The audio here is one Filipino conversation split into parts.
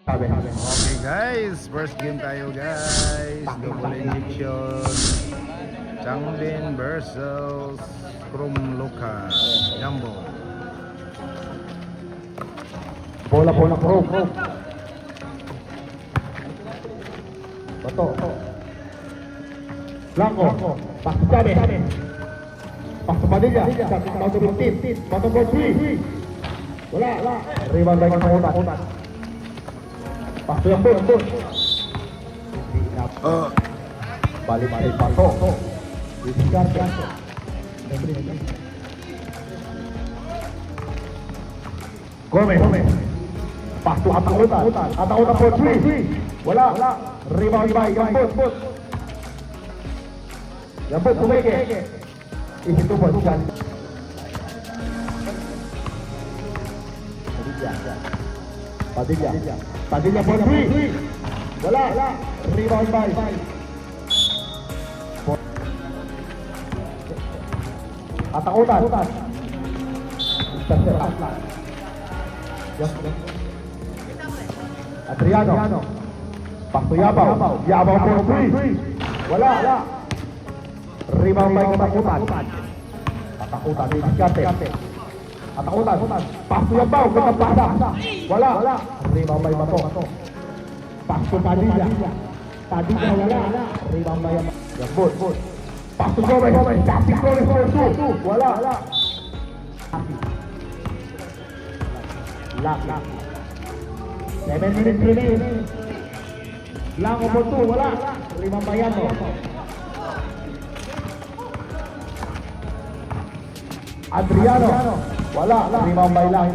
Okay guys, first game tayo guys. Double injection. Changbin versus Krum Lucas. Jumbo. Bola Krum. Bato. Blanco. Pas Cabe. Pas Padilla. Mau turutin. Bato Botri. Wala. Rebound baik Kota. Pas yang pun. Balik Bato. Disikarkan. Gomez. Pas tu Atakutan Botri. Wala. Rebound baik yang pun kumeke. Itu pun kan. Padilla Botri. Wala. Rebound baik. Atakutan. Adriano. Pakto Yabao Botri. Wala. Rebound baik Atakutan di Kate. Atakutan. Pakto Yabao kepada. Wala. Rebound baik Bato. Pakto Padilla wala. Rebound baik Jambut. Pakto Gomez. Kasih Gomez. Wala. Lak. 7 minutes remaining. Lang Obotu, wala. Rebound Bayano. Adriano. Wala. Rebound Baylang.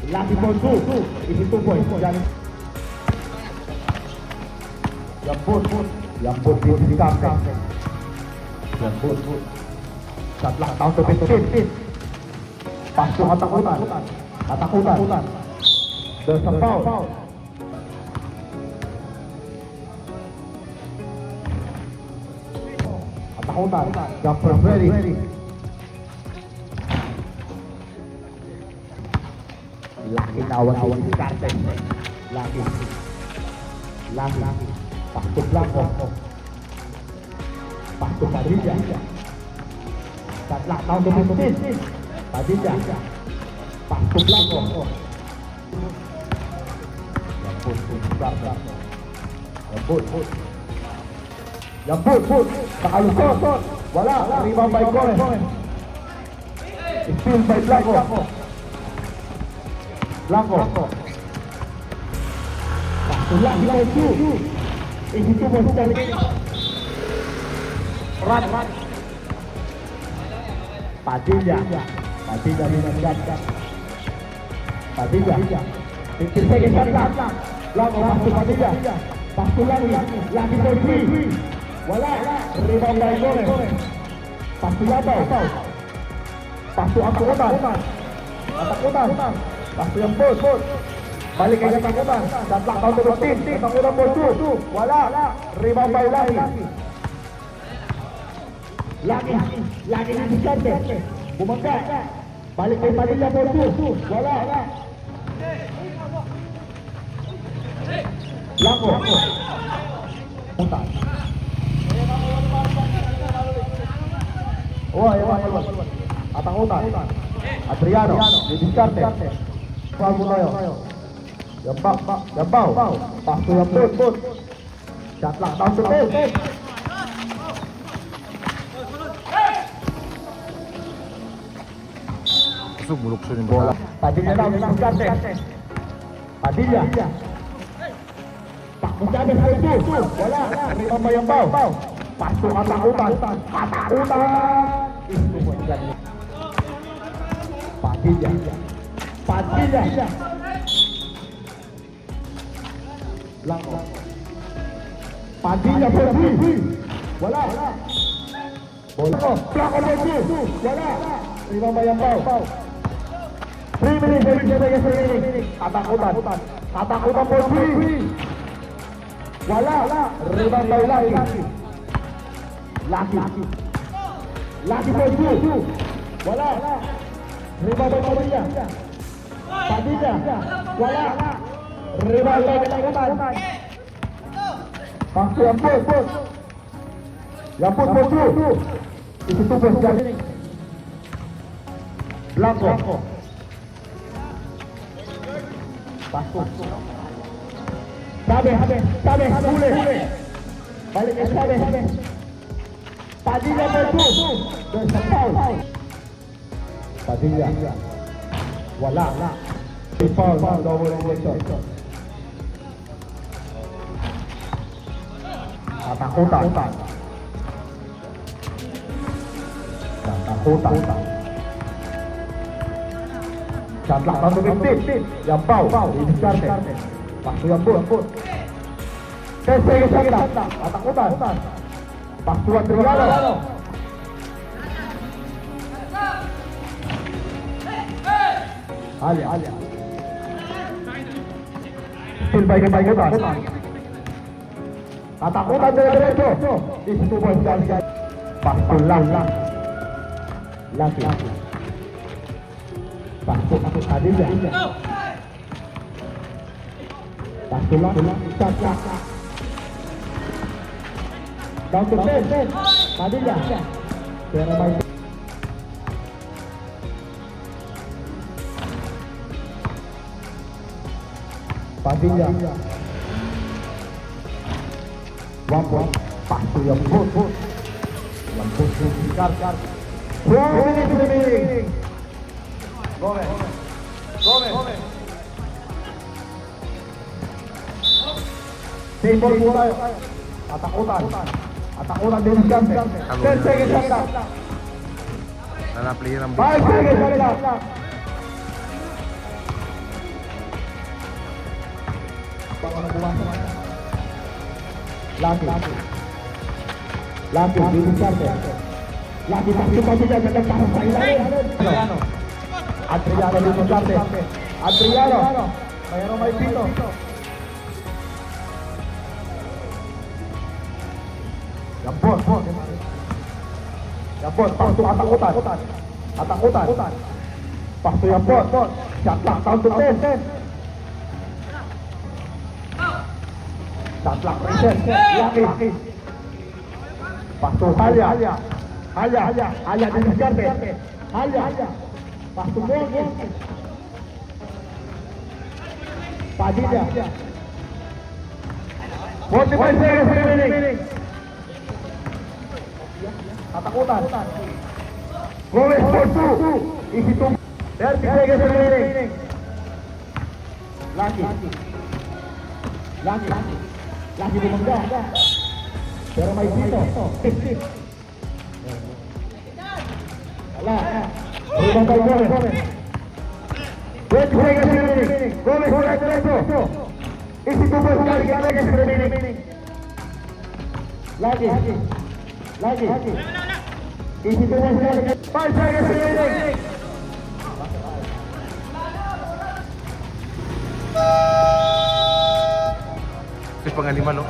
Laki Botu. Itu boy. Jambut di kafe. Jambut. Setelah tahun tepit. Pasuk Atakutan. There's a foul. Atakutan. Jumper ready. Laki nawan di karten. Laki. Pasuk Blanco. Pasuk Padilla. Setelah tahun tepit. Padilla. Pasuk Blanco. Jambut. Nakalusot. Wala. Rebound by Gomez. Steal by Blanco. Pasulah Blanco. Itu bos dari Rat. Padilla menangkan. Padilla. Pikir saya geser. Blanco masuk Padilla. Pasu lagi Botri. Wala. Rebound dari Gomez. Pasu Yabao. Pasu Atakutan. Pasu yang bos. Balik ke Atakutan. Dan belakang terutin. Atakutan Botu. Wala. Rebound dari lagi di kante. Bumangka. Balik ke Padilla Botu. Wala. Blanco. Putar. Atakutan. Adriano. Di karte. Pamuloyo. Yambao. Pasu yang bot. Jatlah tahun tepit. Bulok sa bola. Padilla daw di karte. Padilla. Menjaga itu. Wala. Rebound by Yambao. Pasuk Atakutan. Itu menjadi Padilla. Blanco. Padilla Botri. Wala. Blanco Botri. Wala. Rebound by Yambao. 3 minutes. Atakutan Botri. Wala. Rebound by Laki Botri. Wala. Rebound by Padilla. Padilla. Wala. Rebound by katakutan. Pangso Yamput. Yamput bosu. Isitubos dyan. Blanco. Pasok. Sabi, huli. Balik ke sabi. Padilla bosu. There's a foul. Padilla. Wala. Foul. Double injection. Katakutan. Shotlock tahun 2015. Yampau. Didiskarte. Pasu Yamput. Tesege shotlock. Katakutan. Pasu Adriano. Alia. Still baik-baikutan. Katakutan dari derecho. Isitubos dyan. Pasu lang. Lagi. Pasok Padilla. Pasok lang. Shot. Down to 10. Padilla. Pero may Padilla. One. Pasok Yamput. Yamput. 12 minutes remaining. Gomez. Same ball po tayo. Atakutan din ang Gante. 10 seconds shot clock. Nalaplayer ang 5 seconds shot clock. Baka nabuwasan. Laki. Din Gante. Lagi pasok pa dyan. Nagparang sa ilalim. Adriano din ang Gante. Adriano. Mayroon may pito. Yamput. Pasok atakutan. Pasok Yamput. Shot clock down to 10. Shot clock reset. Laki. Pasok Halia didiskarte. Halia. Pasok Borges. Padilla. 45 seconds remaining. Katakutan. Gomez bosu. Isitum. 30 seconds remaining. Lagi bumangga. Pero may dito. 50. Wala. Rebound by Gomez. 20 seconds remaining. Gomez right derecho. Isitum bosu 30 seconds remaining. Lagi. Isitum bosu 5 seconds remaining. Ito pangalima lo.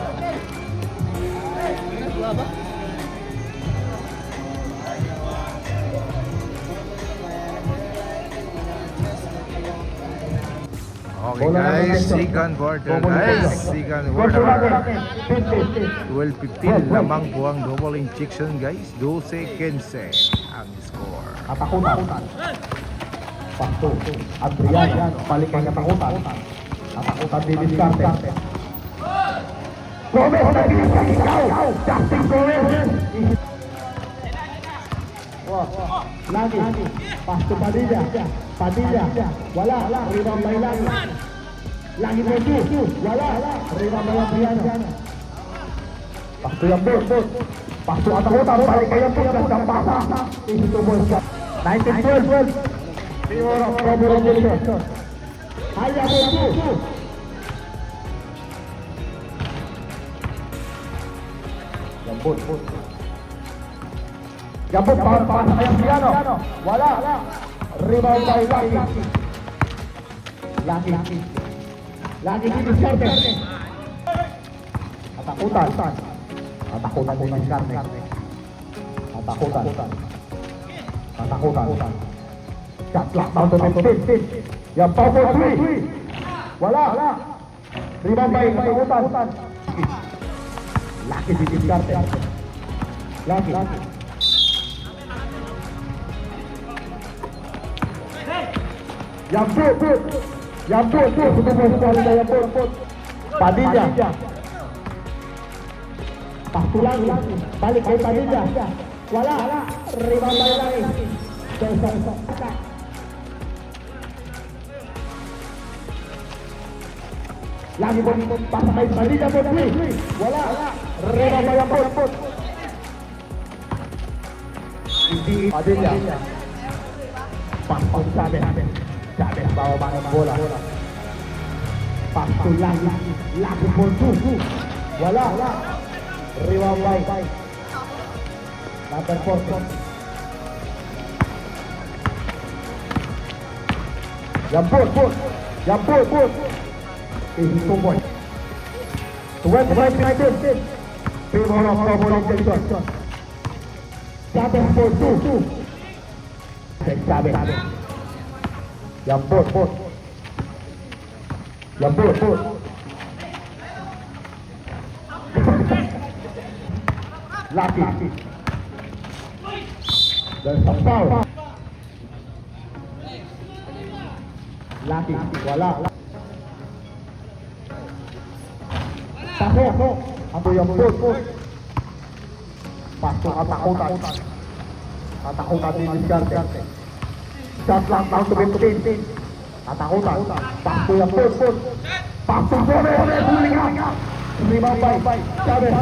Okay guys, second quarter guys. Second quarter. 12-15 lamang po ang double injection guys. 12-15 ang score. Katakutan. Pasto. Adriano. Balik kay katakutan. Katakutan didiskarte. Gomez naging sa ikaw. Justin Gomez. Lagi. Pasto Padilla. Wala. Rebound by Lagi bosu. Wala. Rebound by Adriano. Pasto Yamput. Pasto atakutan. Balik kay Yamput. Pasa. Isitubos ka. 19-12. Pure of provocation. Halia bosu. Yamput para kay Adriano. Wala. Rebound by Lagi didiskarte. Katakutan didiskarte. Katakutan. Shot clock down to 15. Yan, foul for 3. Wala. Rebound by Utan. Lucky si Diskarte. Lucky. Yang put. Sudah sekali yang put. Padilla. Pastu lagi. Balik ke Padilla. Wala. Rebound by lagi. Lagi pas main Padilla put. Wala. Rebound by yang put. Padilla. Pastu Chabez bawa bola. Pastu lagi Pontu. Wala. Rebound by number 4. Yang put. Ini 2 point. 25-19. Rebound of Jackson. Chabez Pontu. Chabez. Yang put. Laki. Dan Sampau. Laki. Wala. Pasok. Apa yang put. Pasok atakutan. Atakutan di Diskarte. Shot clock down to 15. Atakutan. Pastu yang put. Pastu boleh. Rebound by Chabez.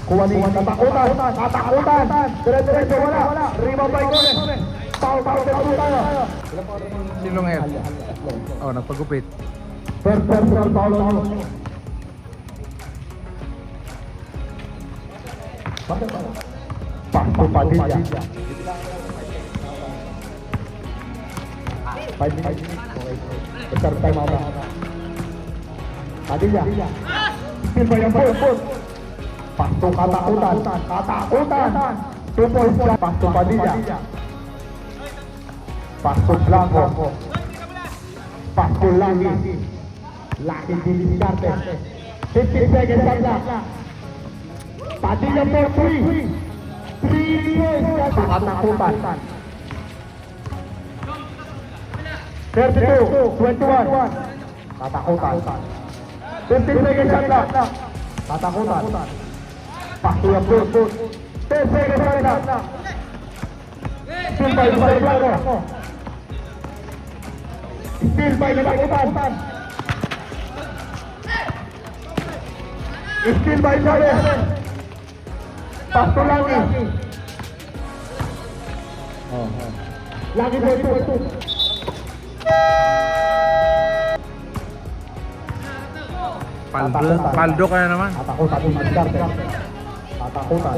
Kuwani katakutan. Diretso wala. Rebound by Gomez. Foul tayo. Silong F. Oh, nagpagupit. Personal foul. Pastu Padilla. 5 minutes. Besar time out. Padilla. Still by yang put. Pastu katakutan. 2 points. Pastu Padilla. Pastu Blanco. Pastu lagi di Diskarte. 15 seconds left. Padilla for 3. 3 points. Katakutan. 32-21. Katakutan. 15 seconds left. Katakutan. Pastu yang put. 10 seconds left. Still by Blanco. Still by Katakutan. Still by Chabez. Pastu lagi. Lagi put. Paldo ka na naman. Katakutan di Diskarte. Katakutan.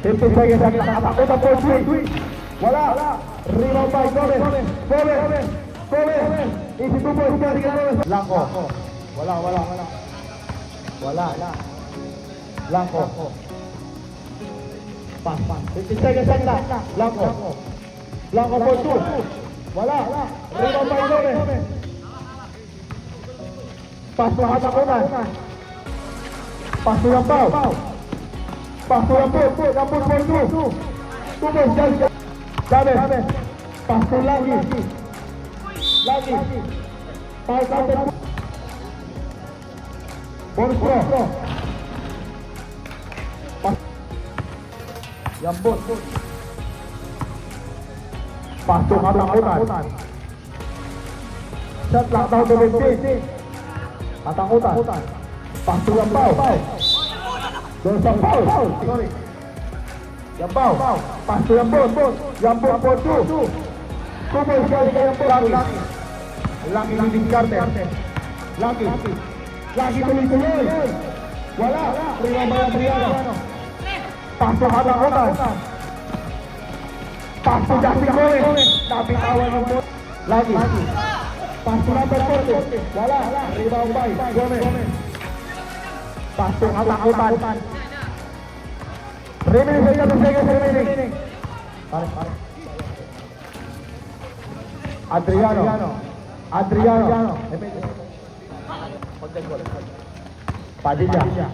15 seconds left. Katakutan for 3. Wala. Rebound by Gomez. Isi 2 points dari Gomez. Blanco. Wala. Blanco. Pas. 15 seconds left. Blanco for 2. Wala. Rebound by Gomez. Pastu katakutan. Pastu yang foul. Pastu yang put. Yang put for 2. 2 points dari Chabez. Pastu lagi. Foul counted. Bonus pro. Yang put. Pastu katakutan. Shot clock down to 15. Katakutan. Pastu yang foul. Dosa foul. Sorry. Yang foul. Pastu yang put. Yang put for 2. 2 points sekali yang put. Lagi di Diskarte. Lagi tuloy-tuloy. Wala. Rebound by Adriano. Pastu katakutan. Pastu Justin Gomez. Tapi awan ng put. Lagi. Pastu number 40. Wala. Rebound by Gomez. Pastu katakutan. Remaining seconds remaining. Tarik. Adriano. Adriano. Padilla.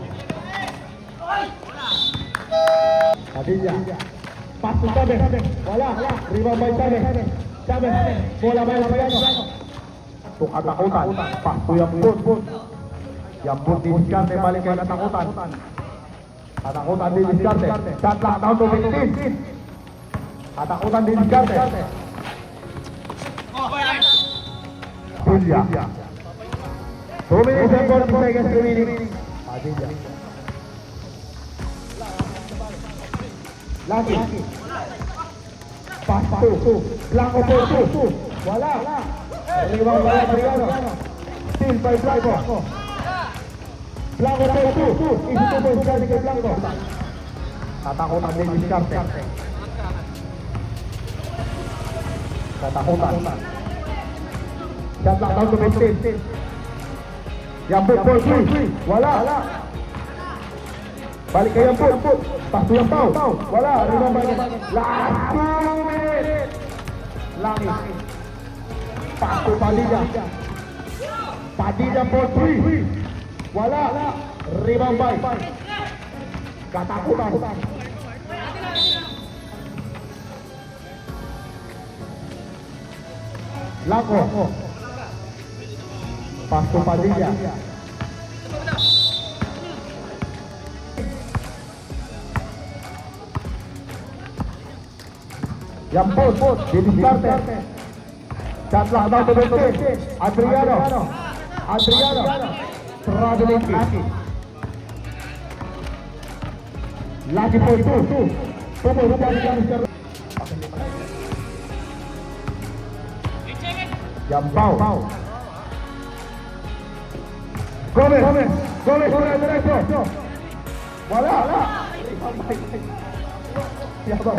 Padilla. Pas to Sabe. Wala. Rebound by Sabe. Sabe. Bola by Adriano. Tung katakutan. Pas to Yambut. Yambut didiskarte balik kay katakutan. Katakutan didiskarte. Shot clock down to 15. Katakutan didiskarte. Padilla. 2 minutes and 40 seconds remaining. Padilla. Lagi. Pass to. Blanco po 2. Wala. Rebound by Adriano. Steal by Blanco. Blanco po 2. Isi 2 points kay Blanco. Katakutan din diskarte. Katakutan. Shot clock down to 15. Yambut po 3. Wala. Balik kay Yambut. Pas to Yambau. Wala. Rebound by last 2 minutes. Langit. Pas to Padilla. Padilla po 3. Wala. Rebound by katakutan. Blanco. Pas to Padilla. Yambut. Didiskarte. Shot clock down to 20. Adriano. Traveling kick. Lagi po 2. Tumulong pa rin Mr. Yambau. Gomez diretso. Wala. Yambau.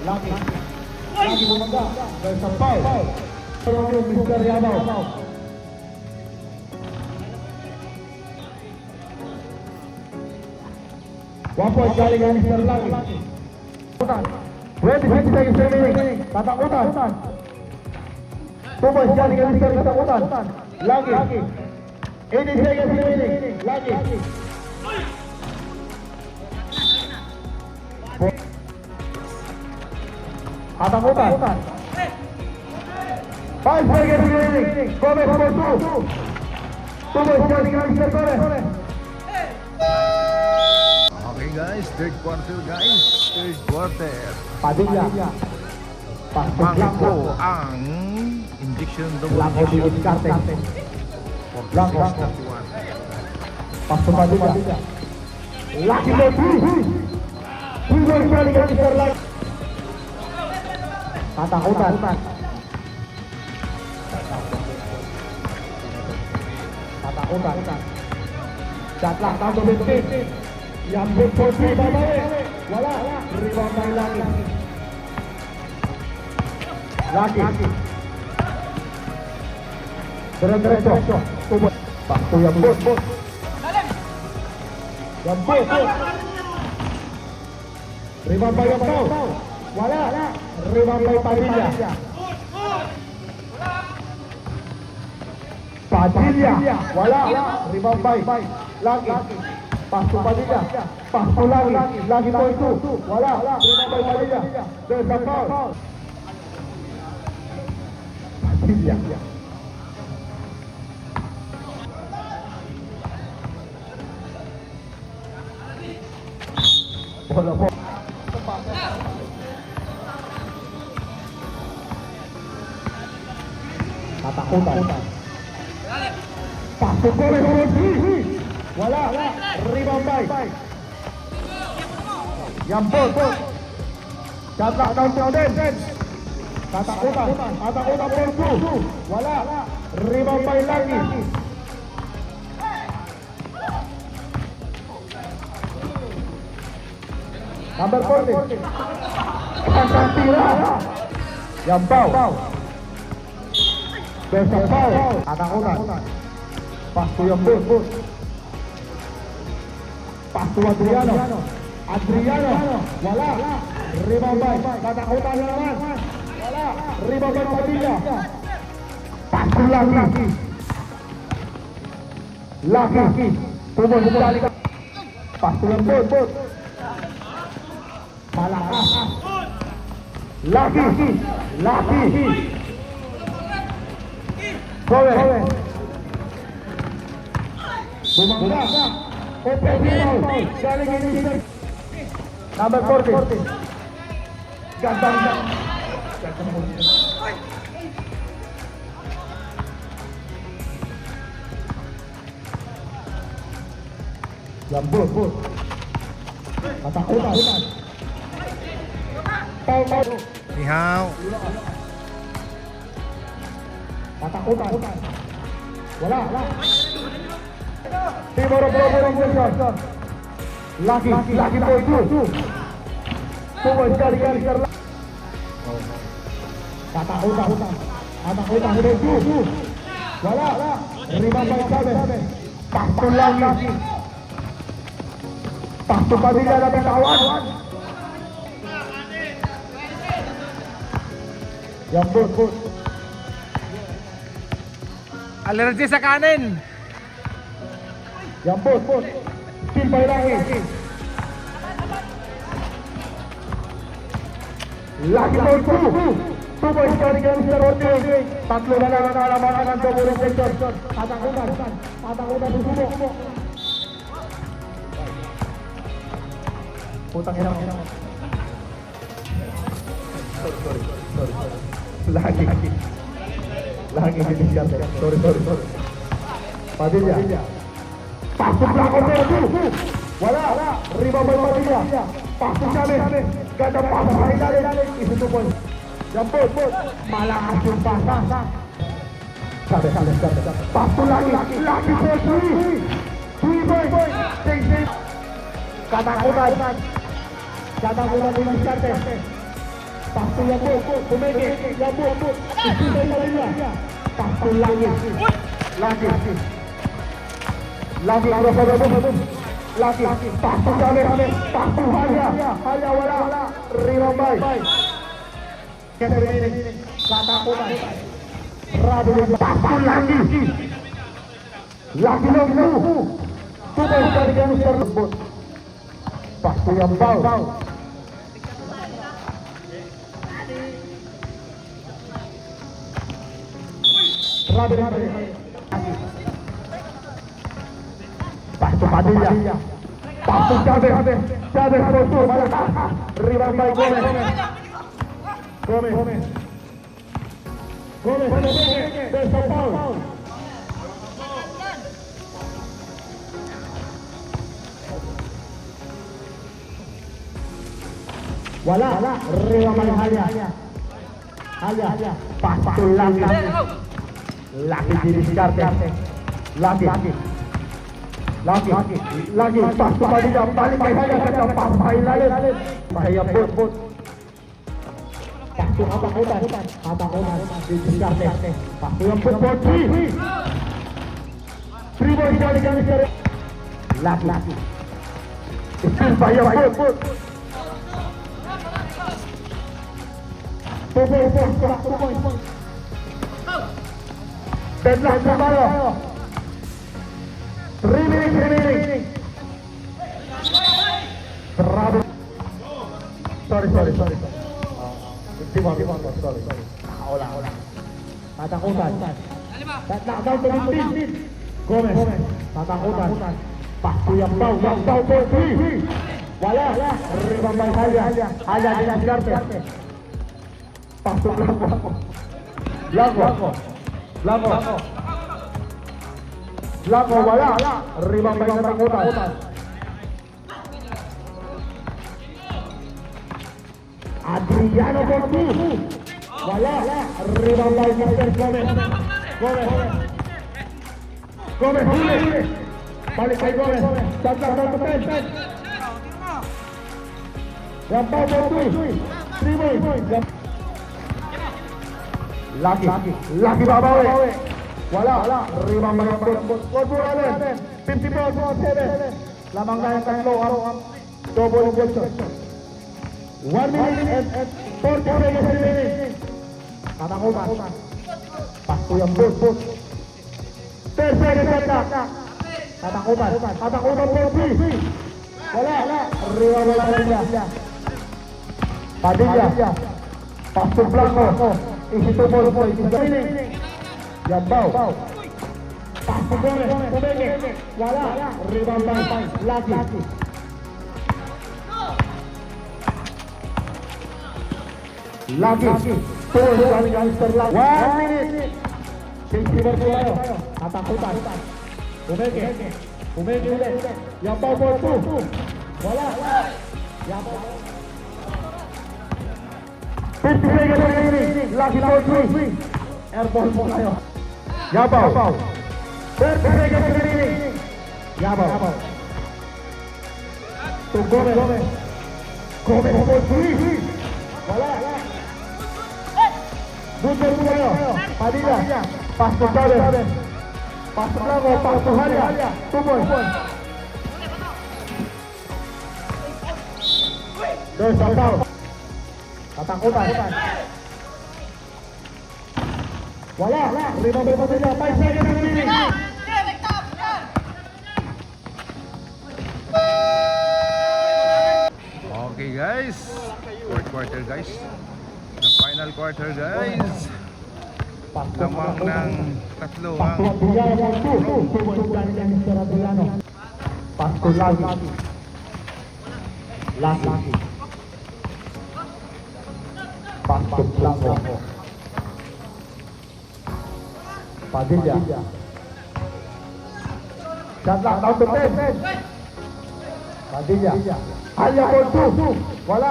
Lagi bumangga. There's a foul. Mr. Yambau. One point galing kay Mr. Lagi. 20 seconds remaining. Katakutan. 2 points galing kay Mr. Katakutan. Lagi. 80 seconds remaining. Lagi. Katakutan. 5 seconds remaining. Gomez for 2. 2 points galing kay Mr. Gomez. Okay guys, third quarter guys. Third quarter. Padilla. Pas to Blanco. Blanco ang injection double Blanco injection. didiskarte. 46-41. Pas to Padilla. Lagi po 3. 3 points galing kay Mr. Lagi. Katakutan. Shot clock down to 15. Yambut po 3. Babae. Wala. Rebound by Lagi. Diretso. Pas to Yambut. Rebound by Yambau. Wala. Rebound by Padilla. Wala. Rebound by Lagi. Pas to Padilla. Pas to Lagi. Lagi po 2. Wala. Rebound by Padilla. There's a foul. Padilla. Bola po. Katakutan. Pas to Gomez. Wala. Rebound by Yambut. Shot clock down to 10. Katakutan po 2. Wala. Rebound by Lagi. Number 40. Isang tira. Yambau. There's a foul. Katakutan. Pas to Yambut. Pas to Adriano. Wala. Rebound by Katakutan na naman. Wala. Rebound by Padilla. Pass to Lucky. Lucky. Tumon sekali. Pass to Lembut. Malakas. Lucky. Gowe. Bumangga. Open foul. Galing ini. Number 40. Gandang. Lambut. Katakutan. Foul. Ni Hao. Katakutan. Wala. Timur Bro. Lagi po itu. Tunggu sekali. Katakutan. Itu. Wala. Rebound by Sabe. Pastu lagi. Pastu Padilla dari kawan. Jambut. Alergi sa kanin. Jambut. Simpay lagi. Lagi po itu. Tunggu sekali Mr. Rodri. Tatlo na lang ang alaman ng double reflection. Katakutan susubok. Putang ina mo. Sorry. Lagi didiskar. Sorry. Padilla. Pasok lang ako dito. Wala. Rebound by Padilla. Pasok kami. Ganda pasok sa ilalim. Isutupon. Jambut. Malakas yung pasa. Sabi. Pasok lagi. Lagi po. Boy. Sing. Katakutan din diskarte. Pasok yan po. Kumeke. Jambut. Isutupon sa ilalim. Pasok lagi. Lagi pasok kami. Pasok hanya wala. Rebound by Catherine. Katakutan. Rabi pasok lagi. Lagi. Tunggu sekali Mr. Lembut. Pasok yang foul. Rabi. Pasok Padilla. Pasok Chavez. Postur. Rebound by Gomez. There's a foul. Wala. Rebound by Halia. Pasok lagi. Lagi didiskarte. Lagi pasok Padilla. Balik kay Halia sa pampahay lalim. Bahaya bot. Pasok katakutan. Didiskarte. Pasok yang bot. Rebound sekali Mr. Lagi. Still bahaya bot. Tupoy. Deadlock tayo. 3 minutes remaining. Terlalu. Sorry. Sorry. Ulang. Katakutan. Down to 15. Gomez. Katakutan. Pasok yang bau posisi. Wala. Rebound by Halia. Halia didiskarte. Pasok Lago wala. Rebound by Katakutan. Adriano Borgi. Wala. Rebound by Mr. Gomez huli. Balik kay Gomez. Down to 10. Gampaw Borgi. 3 points. Lagi babawi. Wala. Rebound by Borgi. 54-7. Lamang na yung tatlo. Double possession. 1 minute and 40 seconds remaining. Katakutan. Pasto yung boot. 10 seconds shot clock. Katakutan. Katakutan po. Wala. Wala niya. Padilla. Pasto Blanco. Isito mo po. Yambaw. Pasto Gomez. Kumenge. Wala. Rebound by Lucky. Lucky. Tuloy ang youngster Lucky. 1 minute. 60 bar po tayo. Katakutan. Kumenge ulit. Yambaw po 2. Wala. Yambaw. 50 seconds remaining. Lucky for 3. Airball po tayo. Yambaw. 30 seconds remaining. Yambaw. To Gomez for 3. Wala. Bundol po tayo. Padilla. Pasto Chavez. Pasto Blanco. Pasto Halya. 2 points. There's a foul. Katakutan. Wala. Rebound by Padilla. 5 seconds remaining. Okay guys, fourth quarter guys. The final quarter guys. Lamang ng tatlo ang Pasto Lucky. Pasto Blanco. Padilla. Shot clock down to 10. Padilla. Halya for 2. Wala.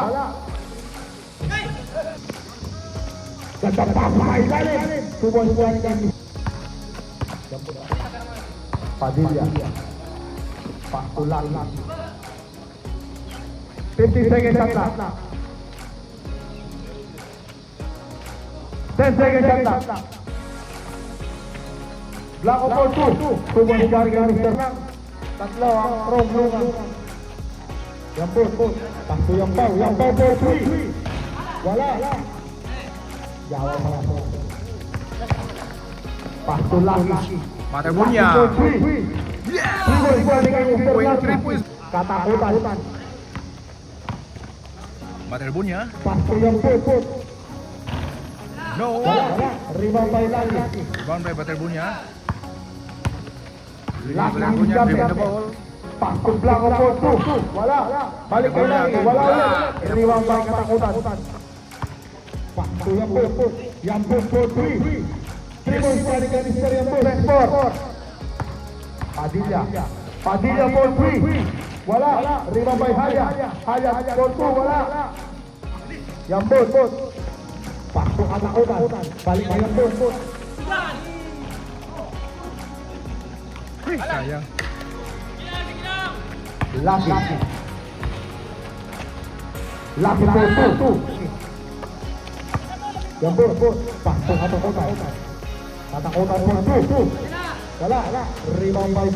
Ganda pa sa ilalim. 2 points po ang kami. Padilla. Pasto Lucky. 50 seconds shot clock. 10 seconds shot clock. Blanco for 2. 2 points galing kami Mr. Lang. Tatlo ang from Lungan. Yampot. Pasto Yambaw for 3. Wala. Jawa pa lang. Pasto Lucky. Matabunya. Yeah! 3 points galing kami Mr. Lang. 3 points. Katakutan. Matabunya. Pasto Yampot. No. Wala. Rebound by Lucky. Rebound by Matabunya. Lucky Matabunya jump dribble the shot. ball. Pasto Blanco for 2. Wala. Balik kay Lucky. Wala ulit. Rebound by Katakutan. Pasto Yampot. Yampot for 3. 3 points galing kay Mr. Yampot. Padilla for 3. Wala. Rebound by Halya. Halya for 2. Wala. Yampot. Pasto Katakutan. Balik kay Yampot. Uy, sayang. Lucky for 2. Yampot. Pasto Katakutan. Katakutan for 2. Wala. Rebound by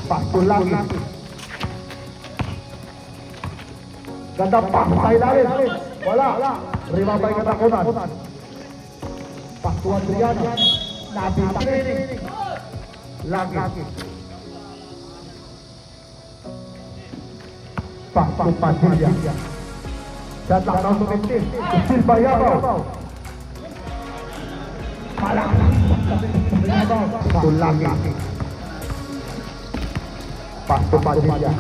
Pasto Lucky. Ganda pa sa ilalim. Wala. Rebound by Katakutan. Pasto Adriano. Nabita. Lucky. Pasto Padilla. Shot clock down to 15. Still by Yambaw. Pasto Lucky. Pasto Padilla.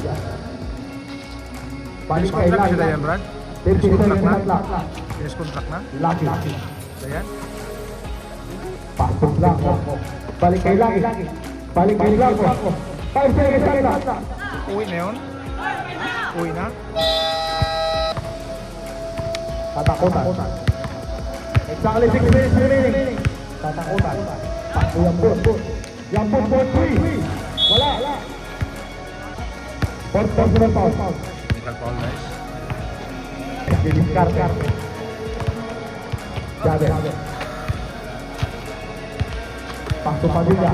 Balik kay Contract sila Lucky. yan, Brad? 15 seconds na? shot clock. Finish contract na? Lucky. Ayan. Pasto Blanco. Balik kay Lucky. Balik kay Blanco. 5 seconds shot clock. Uwi na yun? Uwi na? Katakutan. Exactly 6 minutes remaining. Katakutan. Pasto Yampot. Yampot for 3. Wala. Fourth personal foul. Technical foul guys. Discard. Chavez. Pasto Padilla.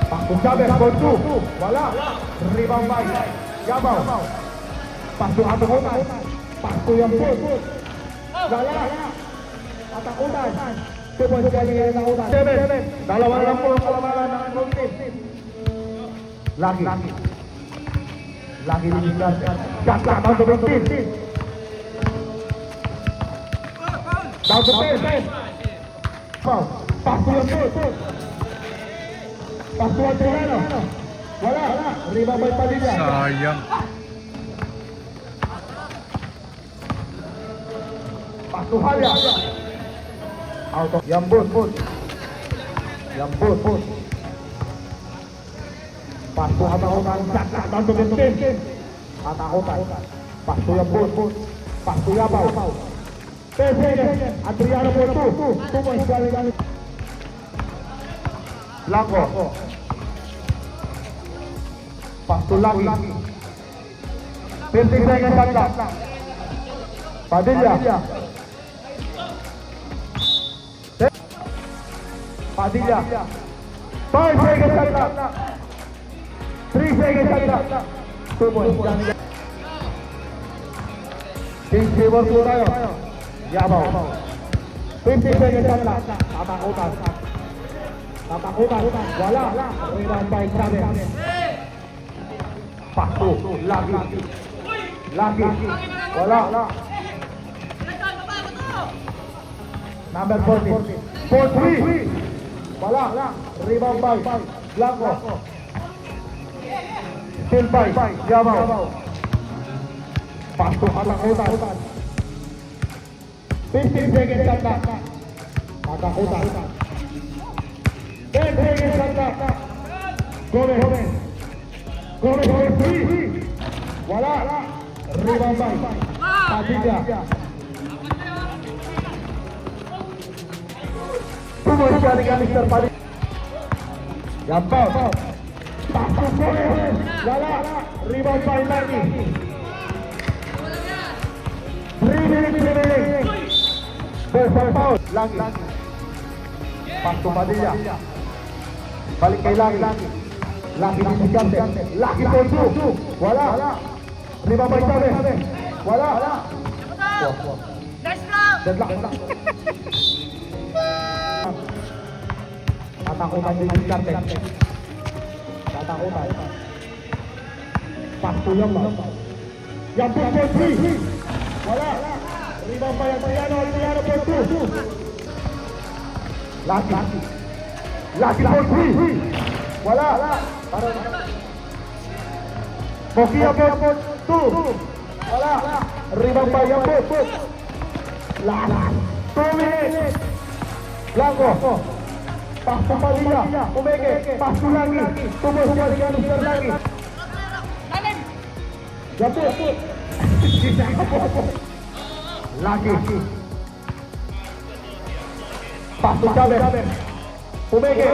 Pasto Chavez for 2. Wala. Rebound by Yambaw. Pasto Katakutan. Pasto Yampot. Wala. katakutan. 2 points galing kay katakutan. 7. Dalawa na lang po ang kalamanan ng goal team. Lucky. Lucky din yung shot clock down to 15. Down to 10. Foul. Pass to yung goal. Pass to yung Tirano. Wala. Rebound by Padilla. Sayang. Pass to Halya. Out of Yambut. Pass to Katakutan. Shot clock down to 15. Katakutan. Pass to Yambut. Pass to Yabaw. 10 seconds. Adriano po 2 points galing. Blanco. Pass to Lucky. 15 seconds shot clock. Padilla. Padilla. 5 seconds shot clock. 3 seconds shot clock. 2 points. King favor po tayo. Yabaw. 50 seconds shot clock. Tatakutan. Wala. Rebound by Travis. Pass to Lucky. Wala. Number 14. 4-3. Wala. Rebound by Blanco. Still by Yabaw. Pass to Katakutan. 15 seconds shot clock. Katakutan. 10 seconds shot clock. Gomez. 3. Wala. Rebound by Padilla. Tumoy siya ni Mr. Padilla. Yampaw. Pass to Gomez. Wala. Rebound by Lucky. 3 minutes remaining. There's a foul. Lucky. Pass to Padilla. Balik kay Lucky. Lucky din si Captain. Lucky for 2. Wala. Rebound by Chavez. Wala. Deadlock. Katakutan din si Captain. Pass to Yabaw. Yabaw for 3. Wala. Rebound by Adriano for 2. Lucky for 3. Wala. Pokia for 2. Wala. Rebound by Yambut. Last 2 minutes. Blanco. Pass to Padilla. Umeke. Pass to Lucky. Tumoy siya ni Mr. Lucky. Yambut. Lucky. Pass to Chavez. Umeke.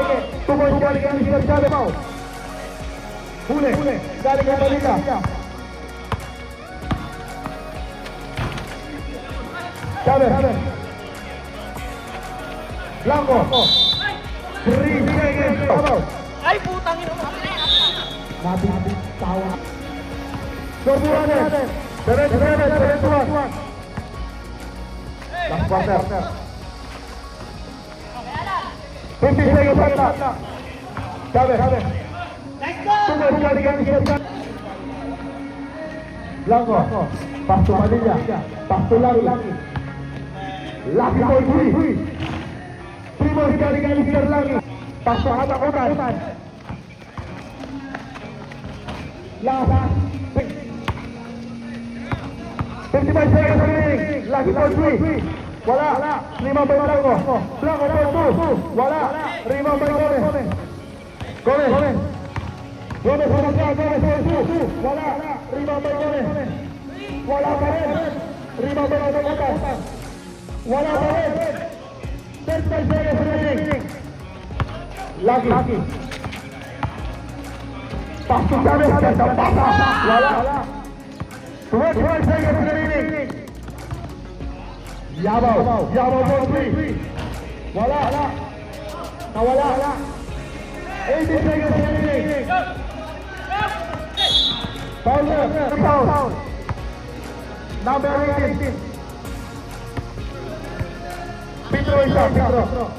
Tumoy siya ni Mr. Chavez. Huli. Galing kay Padilla. Chavez. Blanco. 3 seconds. Ay, putang ina mo. Natin tawa. Sorbuhan natin. 7-1. Last quarter. 50 seconds shot. Chavez. Tumoy siya ni Mr. Blanco. Pass to Padilla. Pass to Lucky. Lucky for 3. Tumoy siya ni Mr. Lucky. Pass to Katakutan. Last 55 seconds remaining. Lucky for 3. Wala. Rebound by Blanco. Blanco for 2. Wala. Rebound by Gomez. Gomez for 2. Wala. Rebound by Gomez. Wala pa rin. Rebound by Katakutan. Wala pa rin. 35 seconds remaining. Lucky. Pass to Chavez. Wala. 12 seconds remaining. Yabaw for 3. Wala. Nawala. 18 seconds remaining. Foul. Number 18. Pedro isa, Pedro.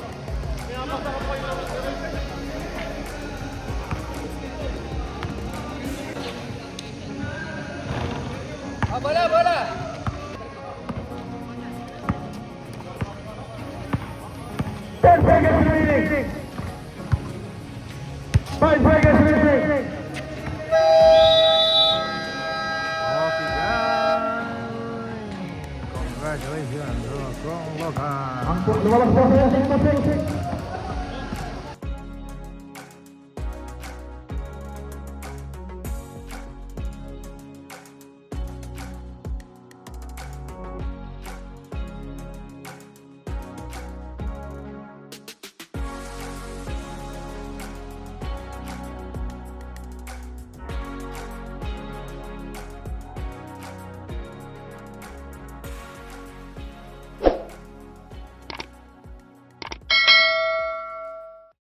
Bola. 10 seconds remaining. 5 seconds remaining. Okay guys. Congratulations, Krong Lokan. Ang lumabas po sa 5 seconds.